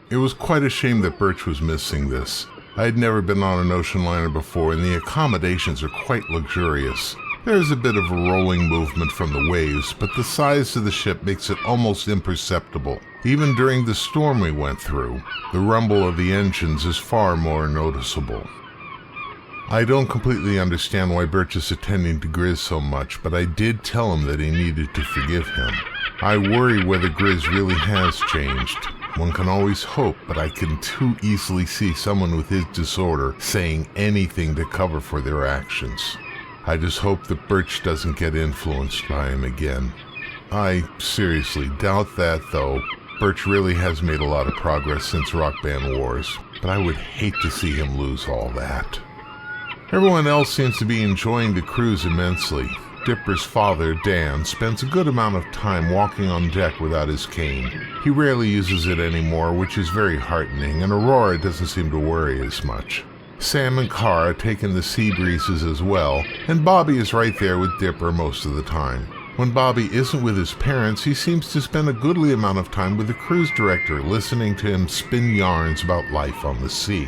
It was quite a shame that Birch was missing this. I had never been on an ocean liner before, and the accommodations are quite luxurious. There's a bit of a rolling movement from the waves, but the size of the ship makes it almost imperceptible. Even during the storm we went through, the rumble of the engines is far more noticeable. I don't completely understand why Birch is attending to Grizz so much, but I did tell him that he needed to forgive him. I worry whether Grizz really has changed. One can always hope, but I can too easily see someone with his disorder saying anything to cover for their actions. I just hope that Birch doesn't get influenced by him again. I seriously doubt that, though. Birch really has made a lot of progress since Rock Band Wars, but I would hate to see him lose all that. Everyone else seems to be enjoying the cruise immensely. Dipper's father, Dan, spends a good amount of time walking on deck without his cane. He rarely uses it anymore, which is very heartening, and Aurora doesn't seem to worry as much. Sam and Kara take in the sea breezes as well, and Bobby is right there with Dipper most of the time. When Bobby isn't with his parents, he seems to spend a goodly amount of time with the cruise director, listening to him spin yarns about life on the sea.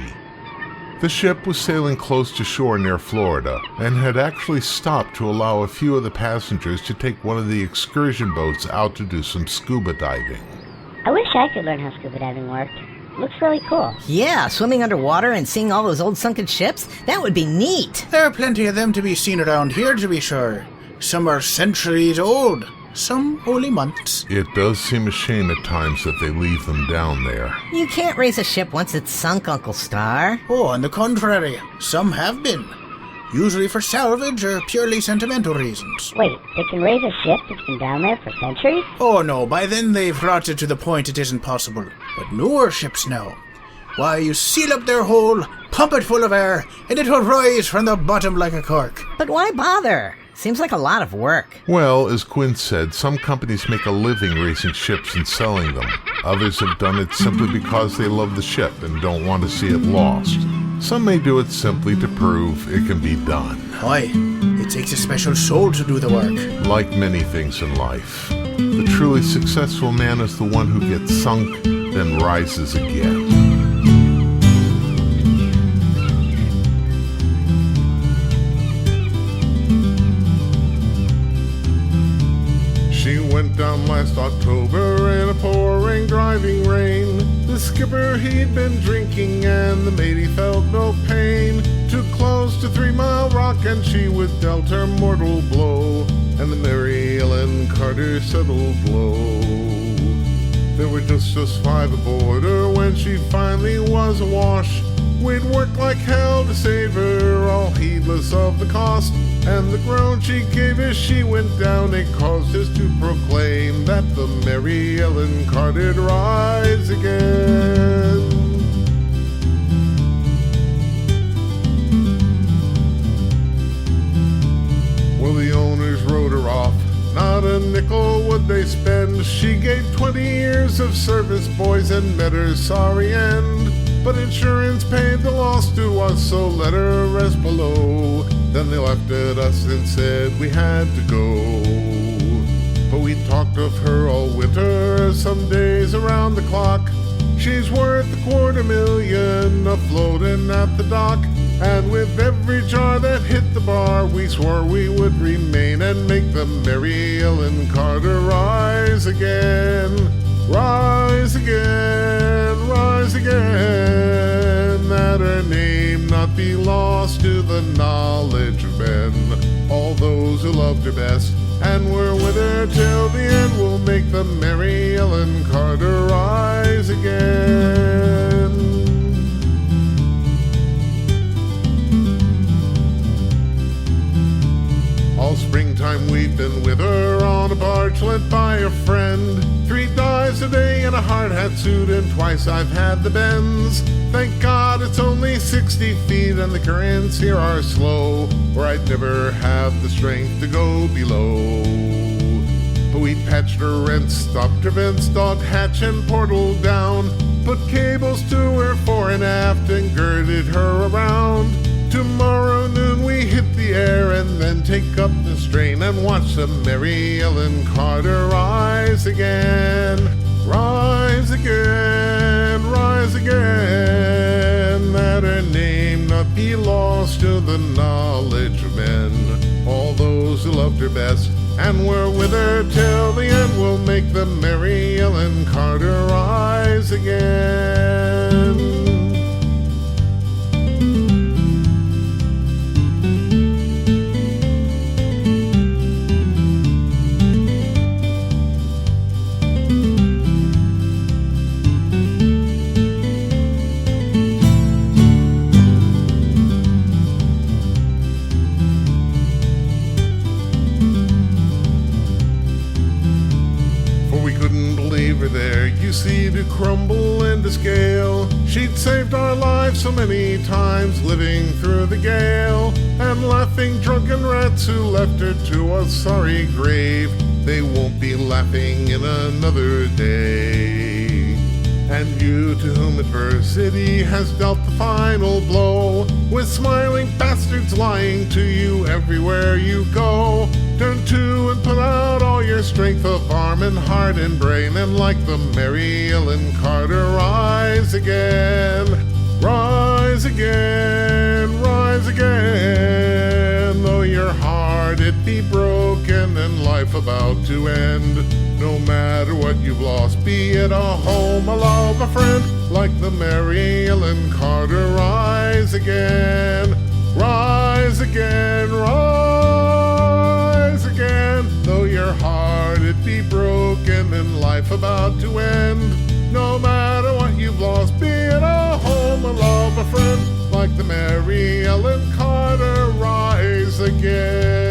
The ship was sailing close to shore near Florida, and had actually stopped to allow a few of the passengers to take one of the excursion boats out to do some scuba diving. I wish I could learn how scuba diving worked. Looks really cool. Yeah, swimming underwater and seeing all those old sunken ships? That would be neat. There are plenty of them to be seen around here, to be sure. Some are centuries old, some only months. It does seem a shame at times that they leave them down there. You can't raise a ship once it's sunk, Uncle Star. Oh, on the contrary, some have been. Usually for salvage or purely sentimental reasons. Wait, they can raise a ship that's been down there for centuries? Oh no, by then they've rotted to the point it isn't possible. But newer ships now. Why, you seal up their hole, pump it full of air, and it will rise from the bottom like a cork. But why bother? Seems like a lot of work. Well, as Quinn said, some companies make a living raising ships and selling them. Others have done it simply because they love the ship and don't want to see it lost. Some may do it simply to prove it can be done. Why, it takes a special soul to do the work. Like many things in life, the truly successful man is the one who gets sunk, then rises again. She went down last October in a pouring driving rain. The skipper he'd been drinking and the matey felt no pain. Too close to 3 Mile Rock and she was dealt her mortal blow, and the Mary Ellen Carter settled low. There were just us 5 aboard her when she finally was awash. We'd worked like hell to save her, all heedless of the cost, and the groan she gave as she went down, it caused us to proclaim that the Mary Ellen Carter'd rise again. Well, the owners wrote her off, not a nickel would they spend. She gave 20 years of service, boys, and met her sorry end. But insurance paid the loss to us, so let her rest below. Then they laughed at us and said we had to go. But we talked of her all winter, some days around the clock. She's worth $250,000 afloating at the dock. And with every jar that hit the bar, we swore we would remain and make the Mary Ellen Carter rise again. Rise again, rise again, that her name not be lost to the knowledge of men. All those who loved her best and were with her till the end will make the Mary Ellen Carter rise again. All springtime we've been with her on a barge lent by a friend. 3 dives a day in a hard hat suit and twice I've had the bends. Thank God it's only 60 feet and the currents here are slow, or I'd never have the strength to go below. But we patched her and stopped her vents, dog hatch and portal down, put cables to her fore and aft and girded her around. Tomorrow noon we hit the air and then take up the strain and watch the Mary Ellen Carter rise again. Rise again, rise the knowledge of men. All those who loved her best and were with her till the end will make the Mary Ellen Carter rise again. There, you see, to crumble and to scale. She'd saved our lives so many times, living through the gale, and laughing drunken rats who left her to a sorry grave. They won't be laughing in another day. And you, to whom adversity has dealt the final blow, with smiling bastards lying to you everywhere you go, turn to and put out all your strength of arm and heart and brain, and like the Mary Ellen Carter, rise again, rise again, rise again. Though your heart it be broken and life about to end, no matter what you've lost, be it a home, a love, a friend, like the Mary Ellen Carter, rise again, rise again, rise again. Though your heart it be broken and life about to end, no matter what you've lost, be it a home, a love, a friend, like the Mary Ellen Carter, rise again.